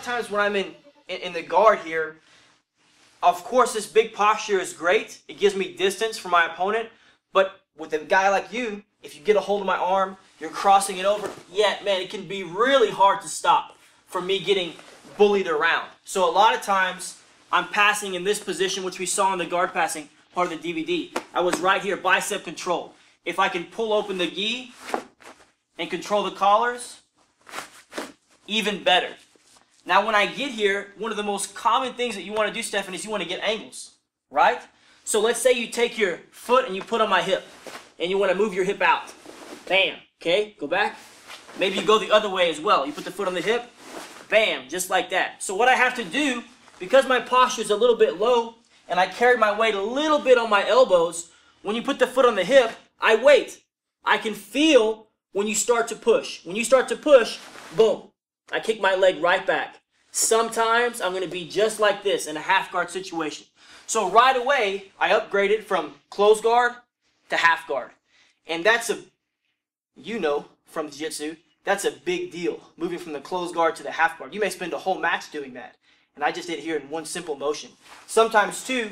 of times when I'm in the guard here, of course this big posture is great. It gives me distance from my opponent. But with a guy like you, if you get a hold of my arm, you're crossing it over, yeah, man, it can be really hard to stop from me getting bullied around. So a lot of times I'm passing in this position, which we saw in the guard passing part of the DVD. I was right here, bicep control. If I can pull open the gi and control the collars, even better. Now when I get here, one of the most common things that you want to do, Stephan, is you want to get angles, right? So let's say you take your foot and you put on my hip, and you want to move your hip out. Bam, okay, go back. Maybe you go the other way as well. You put the foot on the hip, bam, just like that. So what I have to do, because my posture is a little bit low, and I carry my weight a little bit on my elbows, when you put the foot on the hip, I wait. I can feel when you start to push. When you start to push, boom, I kick my leg right back. Sometimes I'm going to be just like this in a half guard situation. So right away, I upgraded from close guard to half guard. And that's from Jiu-Jitsu, that's a big deal, moving from the close guard to the half guard. You may spend a whole match doing that. And I just did it here in one simple motion. Sometimes too,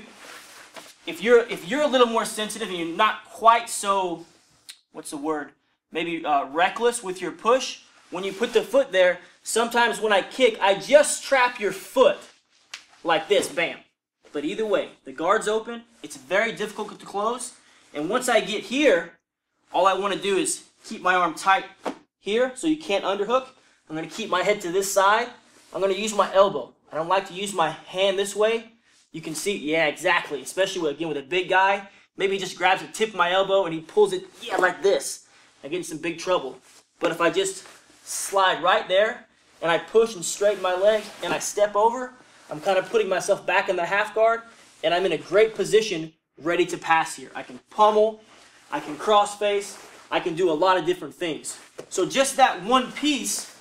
if you're a little more sensitive and you're not quite so, what's the word, maybe reckless with your push, when you put the foot there, sometimes when I kick, I just trap your foot like this, bam. But either way, the guard's open, it's very difficult to close, and once I get here, all I want to do is keep my arm tight here so you can't underhook. I'm going to keep my head to this side. I'm going to use my elbow. I don't like to use my hand this way. You can see, yeah, exactly, especially again with a big guy. Maybe he just grabs the tip of my elbow and he pulls it, yeah, like this. I get in some big trouble. But if I just slide right there and I push and straighten my leg and I step over, I'm kind of putting myself back in the half guard and I'm in a great position ready to pass here. I can pummel, I can cross face, I can do a lot of different things. So just that one piece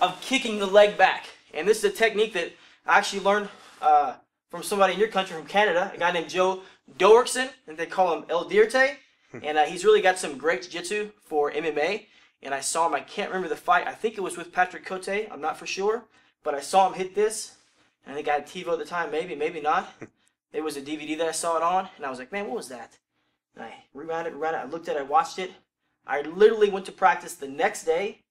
of kicking the leg back. And this is a technique that I actually learned from somebody in your country, from Canada, a guy named Joe Doerksen, and they call him El Dirte. And he's really got some great jiu-jitsu for MMA. And I saw him, I can't remember the fight, I think it was with Patrick Cote, I'm not for sure. But I saw him hit this, and I think I had TiVo at the time, maybe not. It was a DVD that I saw it on, and I was like, man, what was that? And I rewound it, I looked at it, I watched it. I literally went to practice the next day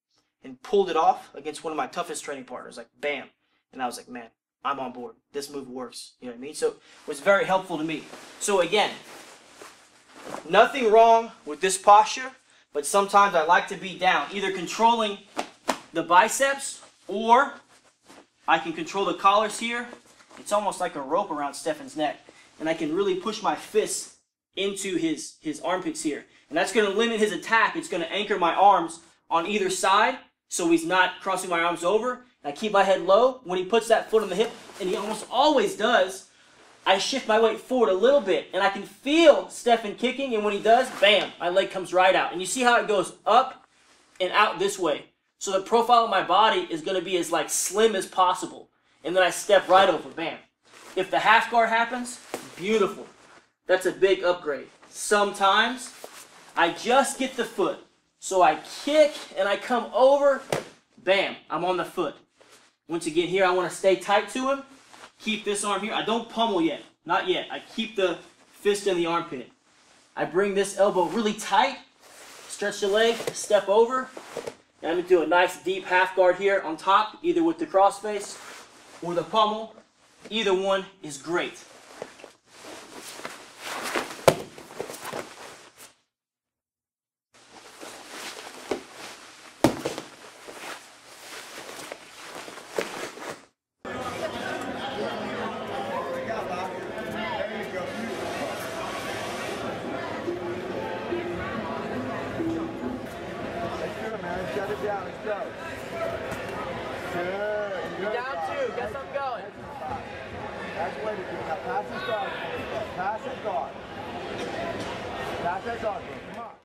and pulled it off against one of my toughest training partners, like bam. And I was like, man, I'm on board. This move works. You know what I mean? So it was very helpful to me. So again, nothing wrong with this posture, but sometimes I like to be down, either controlling the biceps or I can control the collars here. It's almost like a rope around Stephan's neck. And I can really push my fists into his armpits here. And that's going to limit his attack. It's going to anchor my arms on either side so he's not crossing my arms over. And I keep my head low. When he puts that foot on the hip, and he almost always does, I shift my weight forward a little bit. And I can feel Stephan kicking, and when he does, bam, my leg comes right out. And you see how it goes up and out this way. So the profile of my body is going to be as like slim as possible. And then I step right over, bam. If the half guard happens, beautiful. That's a big upgrade. Sometimes I just get the foot. So I kick and I come over, bam, I'm on the foot. Once again here, I want to stay tight to him. Keep this arm here. I don't pummel yet, not yet. I keep the fist in the armpit. I bring this elbow really tight, stretch the leg, step over. And I'm going to do a nice deep half guard here on top, either with the crossface or the pummel. Either one is great. Shut it down, let's go. Good. You're down two, get something going. That's the way to do it. Now pass and guard. Pass and guard. Pass and guard. Come on.